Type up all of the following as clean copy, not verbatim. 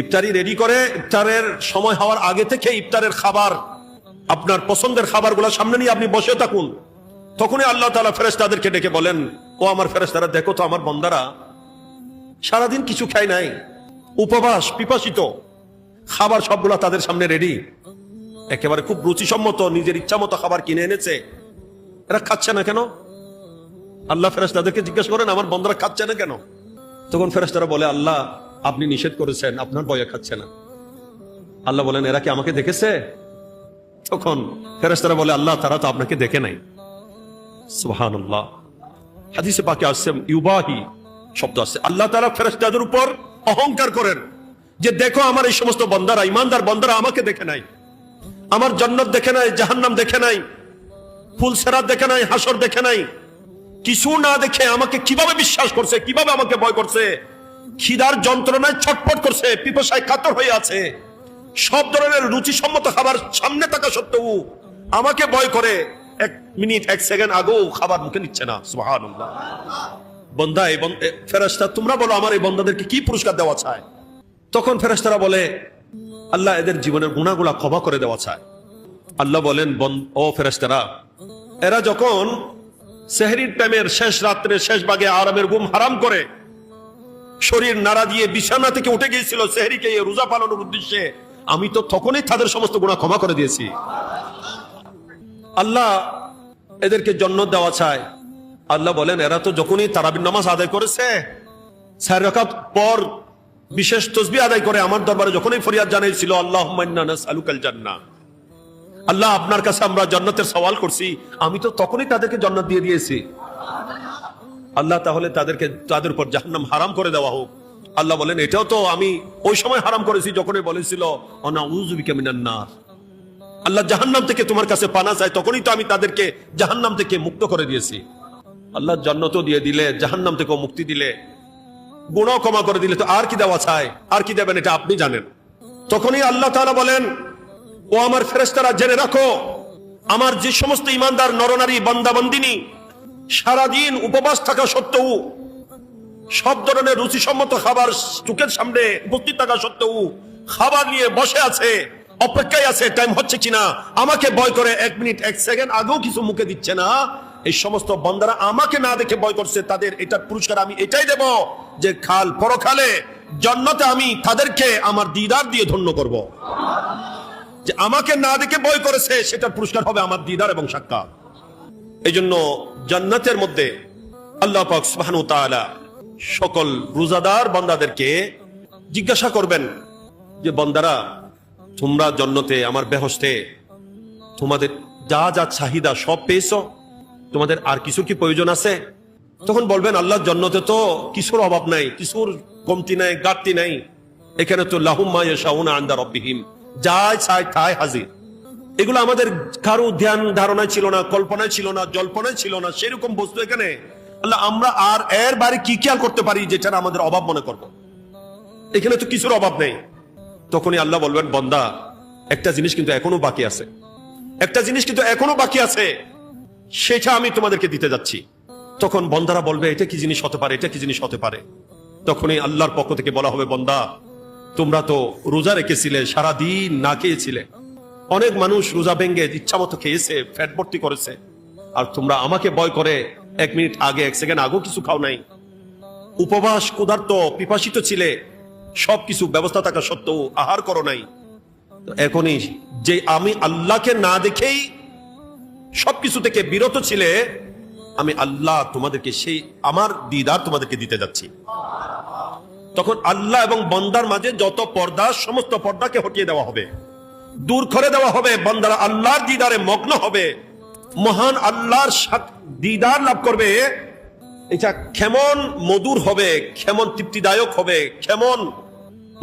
ইফতারি রেডি করে ইফতারের সময় হওয়ার আগে থেকে ইফতারের খাবার, আপনার পছন্দের খাবারগুলো সামনে নিয়ে আপনি বসে থাকুন। তখনই আল্লাহ তাআলা ফেরেশতাদেরকে ডেকে বলেন, ও আমার ফেরেশতারা, দেখো তো আমার বান্দারা সারাদিন কিছু খায় নাই, উপবাস, পিপাসিত, খাবার সবগুলা তাদের সামনে রেডি, একেবারে খুব রুচিসম্মত, নিজের ইচ্ছা মতো খাবার কিনে এনেছে, এরা খাচ্ছে না কেন? আল্লাহ ফেরেশতাদেরকে জিজ্ঞেস করেন, আমার বান্দারা খাচ্ছে না কেন? তখন ফেরেশতারা বলে, আল্লাহ আপনি নিষেধ করেছেন, আপনার ভয়ে খাচ্ছে না। আল্লাহ বলেন, এরা কি আমাকে দেখেছে? তখন ফেরেশতারা বলে, আল্লাহ তারা তো আপনাকে দেখে নাই। সুবহানাল্লাহ। হাদিসে পাকে আসছে, ইউবাহি শব্দ আছে, আল্লাহ তাআলা ফেরেশতাদের উপর অহংকার করেন যে দেখো আমার এই সমস্ত বান্দারা, ঈমানদার বান্দারা আমাকে দেখে নাই, আমার জান্নাত দেখে নাই, জাহান্নাম দেখে নাই, ফুলসেরাত দেখে নাই, হাসর দেখে নাই, কিছু না দেখে আমাকে কিভাবে বিশ্বাস করছে, কিভাবে আমাকে ভয় করছে, খিদার যন্ত্রণায় ছটফট করছে, পিপাসায় কাতর হয়ে আছে, সব ধরনের রুচিসম্মত খাবার সামনে থাকা সত্ত্বেও আমাকে ভয় করে, এক মিনিট এক সেকেন্ড আগেও খাবার মুখে নিচ্ছে না। সুবহানাল্লাহ। বান্দা, এই ফেরেশতা, তোমরা বলো আমার এই বান্দাদেরকে কি পুরস্কার দেওয়া চায়? তখন ফেরেশতারা বলে, আল্লাহ এদের জীবনের গুনাহগুলা ক্ষমা করে দেওয়া চায়। আল্লাহ বলেন, ও ফেরেশতারা, এরা যখন সেহরির টাইমের শেষ রাত্রে শেষ ভাগে আরামের ঘুম হারাম করে শরীর নাড়া দিয়ে বিছানা থেকে উঠে গিয়েছিল সেহরিকে রোজা পালনের উদ্দেশ্যে, আমি তো তখনই তাদের সমস্ত গুনাহ ক্ষমা করে দিয়েছি। আল্লাহ এদেরকে জান্নাত দেওয়া চায়। আল্লাহ বলেন, এরা তো যখনই তারাবির নামাজ আদায় করেছে, 4 রাকাত পর বিশেষ তাসবিহ আদায় করে আমার দরবারে যখনই ফরিয়াদ জানাইছিল, আল্লাহুম্মা ইন্না নাসআলুকাল জান্নাহ, আল্লাহ আপনার কাছে আমরা জান্নাতের সওয়াল করছি, আমি তো তখনই তাদেরকে জান্নাত দিয়ে দিয়েছি। আল্লাহ তাহলে তাদের উপর জাহান্নাম হারাম করে দেওয়া হোক। আল্লাহ বলেন, এটাও তো আমি ওই সময় হারাম করেছি যখনই বলেছিল আনাউযু বিকা মিনান নার, আল্লাহ জাহান্নাম থেকে তোমার কাছে পানা চাই, তখনই তো আমি তাদেরকে জাহান্নাম থেকে মুক্ত করে দিয়েছি। আল্লাহ জান্নাতও দিয়ে দিলে, জাহান্নাম থেকেও মুক্তি দিলে, গুনাহ ক্ষমা করে দিলে, তো আর কি দেওয়া চায়? আর কি দেবেন এটা আপনি জানেন। তখনই আল্লাহ তাআলা বলেন, ও আমার ফেরেশতারা, জেনে রাখো, আমার যে সমস্ত ঈমানদার নরনারী বান্দা বান্দিনী সারাদিন উপবাস থাকা সত্ত্বেও, সব ধরনের রুচিসম্মত খাবার চোখের সামনে উপস্থিত থাকা সত্ত্বেও খাবার নিয়ে বসে আছে, অপেক্ষায় আছে টাইম হচ্ছে কিনা, আমাকে ভয় করে 1 মিনিট 1 সেকেন্ড আগেও কিছু মুখে দিচ্ছে না, এই সমস্ত বান্দারা আমাকে না দেখে ভয় করছে, তাদের এটার পুরস্কার আমি এটাই দেব যে পরকালে জান্নাতে আমি তাদেরকে আমার দিদার দিয়ে ধন্য করব। যে আমাকে না দেখে ভয় করেছে, সেটার পুরস্কার হবে আমার দিদার এবং সাক্ষাৎ। এই জন্য জান্নাতের মধ্যে আল্লাহ পাক সুবহানাহু ওয়া তাআলা সকল রোজাদার বান্দাদেরকে জিজ্ঞাসা করবেন যে, বান্দারা তোমরা জান্নাতে আমার বেহেশতে তোমাদের যা যা চাহিদা সব পেয়েছো, তোমাদের আর কিছুর কি প্রয়োজন আছে? তখন বলবেন, আল্লাহ জান্নাতে তো কিছুর অভাব নাই, কিছুর কমতি নাই, ঘাটতি নাই, এখানে তো লাহুম মা ইয়াশাউনা ইনদা রাব্বিহিম, যাই চাই তাই হাজির। এগুলো আমাদের কারো ধ্যান ধারণায় ছিল না, কল্পনায় ছিল না, জল্পনায় ছিল না, সেরকম বস্তু এখানে। আল্লাহ, আমরা আর এর বাইরে কি খেয়াল করতে পারি যেটা আমাদের অভাব মনে করব? এখানে তো কিছুর অভাব নেই। তখনই আল্লাহ বলবেন, বান্দা একটা জিনিস কিন্তু এখনো বাকি আছে, একটা জিনিস কিন্তু এখনো বাকি আছে, সেটা আমি তোমাদেরকে দিতে যাচ্ছি। তখন বান্দারা বলবে, এটা কি জিনিস হতে পারে, এটা কি জিনিস হতে পারে? তখনই আল্লাহর পক্ষ থেকে বলা হবে, বান্দা তোমরা তো রোজা রেখেছিলে, সারাদিন না খেয়েছিলে, অনেক মানুষ রোজা ভেঙ্গে ইচ্ছা মতো খেয়েছে, ফ্যাট ভর্তি করেছে, আর তোমরা আমাকে ভয় করে 1 মিনিট আগে 1 সেকেন্ড আগেও কিছু খাও নাই, উপবাস, ক্ষুধার্ত, পিপাসিত ছিলে, সবকিছু ব্যবস্থা থাকা সত্ত্বেও আহার করো নাই। তো এখনই যে আমি আল্লাহকে না দেখেই সবকিছু থেকে বিরত ছিলে, আমি আল্লাহ তোমাদেরকে সেই আমার দিদার তোমাদেরকে দিতে যাচ্ছি। তখন আল্লাহ এবং বান্দার মাঝে যত পর্দা, সমস্ত পর্দাকে হটিয়ে দেওয়া হবে, দূর করে দেওয়া হবে। বান্দারা আল্লাহর দিদারে মগ্ন হবে, মহান আল্লাহর দিদার লাভ করবে। এটা কেমন মধুর হবে, কেমন তৃপ্তিদায়ক হবে, কেমন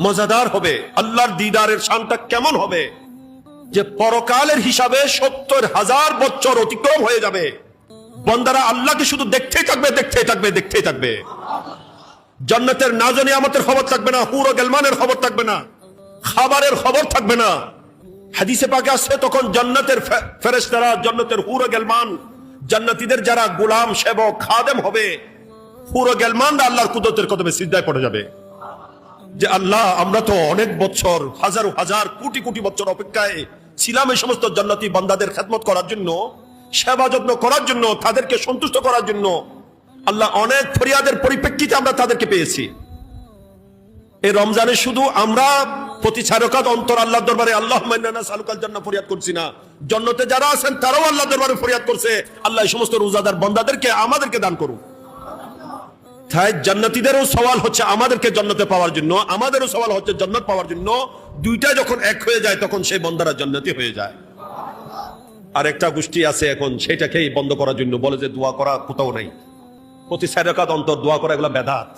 মজাদার হবে, আল্লাহর দিদারের শানটা কেমন হবে, যে পরকালের হিসাবে 70,000 বছর অতিক্রম হয়ে যাবে। বান্দারা আল্লাহকে শুধু দেখতেই থাকবে, দেখতেই থাকবে, দেখতেই থাকবে। জান্নাতের নাজ নিয়ামতের খবর থাকবে না, হুর ও গেলমানের খবর থাকবে না, খাবারের খবর থাকবে না। হাদিসে পাকে আছে, তখন জান্নাতের ফেরেশতারা, জান্নাতের হুর ও গেলমান, জান্নাতীদের যারা গোলাম, সেবক, খাদেম হবে, হুর ও গেলমানরা আল্লাহর কুদরতের কদমে সিজদায় পড়ে যাবে। যে আল্লাহ আমরা তো অনেক বছর হাজার হাজার কোটি কোটি বছর অপেক্ষায় ছিলাম এই সমস্ত জান্নাতি বান্দাদের খেদমত করার জন্য, সেবা যত্ন করার জন্য, তাদেরকে সন্তুষ্ট করার জন্য। আল্লাহ অনেক ফরিয়াদের পরিপ্রেক্ষিতে আমরা তাদেরকে পেয়েছি। এই রমজানে শুধু আমরা প্রতি 6 রাকাত অন্তর আল্লাহর দরবারে আল্লাহুম্মা ইন্না নাসআলুকাল জান্নাহ ফরিয়াদ করছি না, জান্নাতে যারা আছেন তারাও আল্লাহর দরবারে ফরিয়াদ করছে, আল্লাহ এই সমস্ত রোজাদার বান্দাদেরকে আমাদেরকে দান করুন। তাই জান্নাতীদেরও সওয়াল হচ্ছে আমাদেরকে জান্নাতে পাওয়ার জন্য, আমাদেরও সওয়াল হচ্ছে জান্নাত পাওয়ার জন্য। দুইটা যখন এক হয়ে যায় তখন সেই বান্দারা জান্নাতি হয়ে যায়। আর একটা গোষ্ঠী আছে এখন সেটাকেই বন্ধ করার জন্য বলে যে দোয়া করা কোথাও নাই, প্রতি 6 রাকাত অন্তর দোয়া করা এগুলা বেদাত,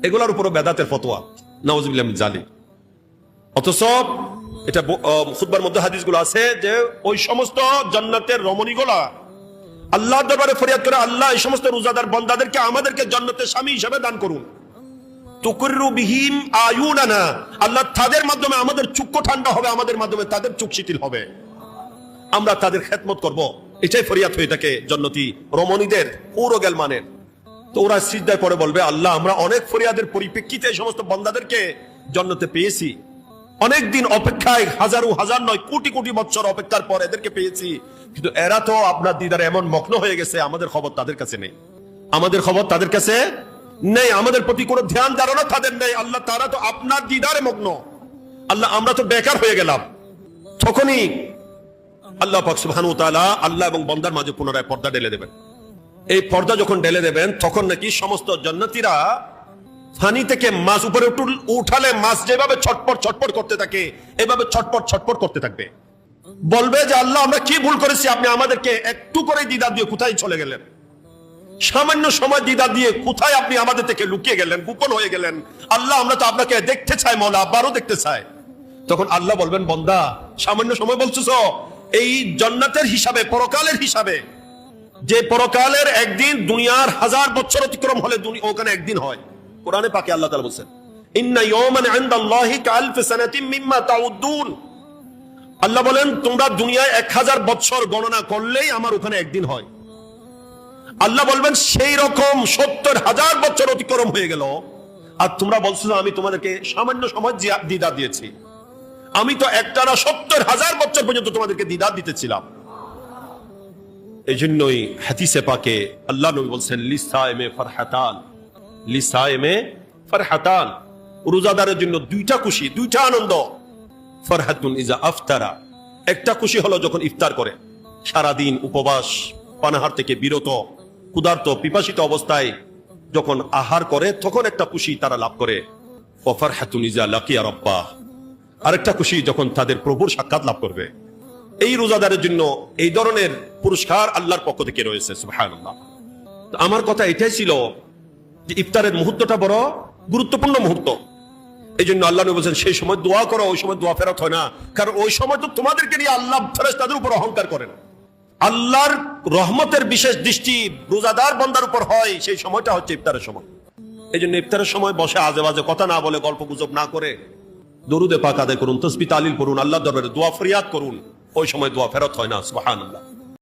এগুলোর উপরও বেদাতের ফতোয়া, নাউজুবিল্লাহ মিন জালিক। অথচ এটা খুতবার মধ্যে হাদিসগুলো আছে যে ওই সমস্ত জান্নাতের রমণীগুলা আল্লাহর দরবারে ফরিয়াদ করে, আল্লাহ এই সমস্ত রোজাদার বান্দাদেরকে আমাদেরকে জান্নাতের স্বামী হিসেবে দান করুন। তুকরু বিহিম আয়ুনানা, আল্লাহ তাদের মাধ্যমে আমাদের চক্ষু ঠান্ডা হবে, আমাদের মাধ্যমে তাদের চোখ শিথিল হবে, আমরা তাদের খেদমত করব। এটাই ফরিয়াদ হয়ে থাকে জান্নাতি রমণীদের পুরো গেলমানের। তো ওরা সিজদায় পড়ে বলবে আল্লাহ আমরা অনেক ফরিয়াদের পরিপ্রেক্ষিতে এই সমস্ত বান্দাদেরকে জান্নাতে পেয়েছি, অনেক দিন অপেক্ষায়, হাজারো হাজার নয় কোটি কোটি বছর অপেক্ষার পর এদেরকে পেয়েছি, কিন্তু এরা তো আপনার দিদারে এমন মগ্ন হয়ে গেছে, আমাদের খবর তাদের কাছে নেই, আমাদের খবর তাদের কাছে নেই, আমাদের প্রতি কোনো ধ্যান ধারণা তাদের নেই। আল্লাহ তারা তো আপনার দিদারে মগ্ন, আল্লাহ আমরা তো বেকার হয়ে গেলাম। তখনই আল্লাহ পাক সুবহানাহু ওয়া তাআলা আল্লাহ এবং বান্দার মাঝে পুনরায় পর্দা ঢেলে দেবেন। এই পর্দা যখন ঢেলে দেবেন তখন নাকি সমস্ত জান্নাতীরা পানি থেকে মাছ উপরে উঠালে মাছ যেভাবে ছটপট ছটপট করতে থাকে এভাবে ছটপট ছটপট করতে থাকবে, বলবে যে আল্লাহ আমরা কি ভুল করেছি, আপনি আমাদেরকে একটু করে দ্বিধা দিয়ে কোথায় চলে গেলেন, সামান্য সময় দ্বিধা দিয়ে কোথায় আপনি আমাদের থেকে লুকিয়ে গেলেন, গোপন হয়ে গেলেন। আল্লাহ আমরা তো আপনাকে দেখতে চাই, মওলা আবারও দেখতে চাই। তখন আল্লাহ বলবেন বান্দা সামান্য সময় বলছো, এই জান্নাতের হিসাবে, পরকালের হিসাবে, যে পরকালের একদিন দুনিয়ার 1000 বছর অতিক্রম হলে ওখানে একদিন হয়। কোরআনে পাকে আল্লাহ তাআলা বলেন ইন্না ইয়াওমান ইনদাল্লাহি কাআলফি সানাতিন মিম্মা তাউদ্দুন, আল্লাহ বলেন তোমরা দুনিয়ায় 1000 বছর গণনা করলেই আমার ওখানে একদিন হয়। আল্লাহ বলবেন সেই রকম 70,000 বছর অতিক্রম হয়ে গেল আর তোমরা বলছো আমি তোমাদেরকে সামান্য সময় দ্বিধা দিয়েছি, আমি তো একটানা 70,000 বছর পর্যন্ত তোমাদেরকে দ্বিধা দিতেছিলাম। এই জন্যই হাদিসে পাকে আল্লাহ নবী বলছেন লিসাইমে ফারহাতান, লিসাইমে ফারহাতান, রোজাদারের জন্য দুইটা খুশি, দুইটা আনন্দ। ফারহাতুন ইজা আফতারা, একটা খুশি হলো যখন ইফতার করে, সারাদিন উপবাস পানাহার থেকে বিরত ক্ষুধার্ত পিপাসিত অবস্থায় যখন আহার করে তখন একটা খুশি তারা লাভ করে। ওয়া ফারহাতুন ইজা লাকিয়া রাব্বাহ, আরেকটা খুশি যখন তাদের প্রভুর সাক্ষাৎ লাভ করবে। এই রোজাদারের জন্য এই ধরনের পুরস্কার আল্লাহর পক্ষ থেকে রয়েছে, সুবহানাল্লাহ। আমার কথা এটাই ছিল যে ইফতারের মুহূর্তটা বড় গুরুত্বপূর্ণ মুহূর্ত। এই জন্য আল্লাহ নবী বলেন সেই সময় দোয়া করো, ওই সময় দোয়া ফেরত হয় না, কারণ ওই সময় তো তোমাদেরকে নিয়ে আল্লাহ ফেরেশতাদের উপর অহংকার করেন। আল্লাহর রহমতের বিশেষ দৃষ্টি রোজাদার বান্দার উপর হয়, সেই সময়টা হচ্ছে ইফতারের সময়। এই জন্য ইফতারের সময় বসে আজে বাজে কথা না বলে, গল্প গুজব না করে দরুদে পাক আদায় করুন, তাসবিহ তাহলিল করুন, আল্লাহর দরবারে দোয়া ফরিয়াদ করুন, ওই সময় দোয়া ফেরত হয় না, সুবহানাল্লাহ।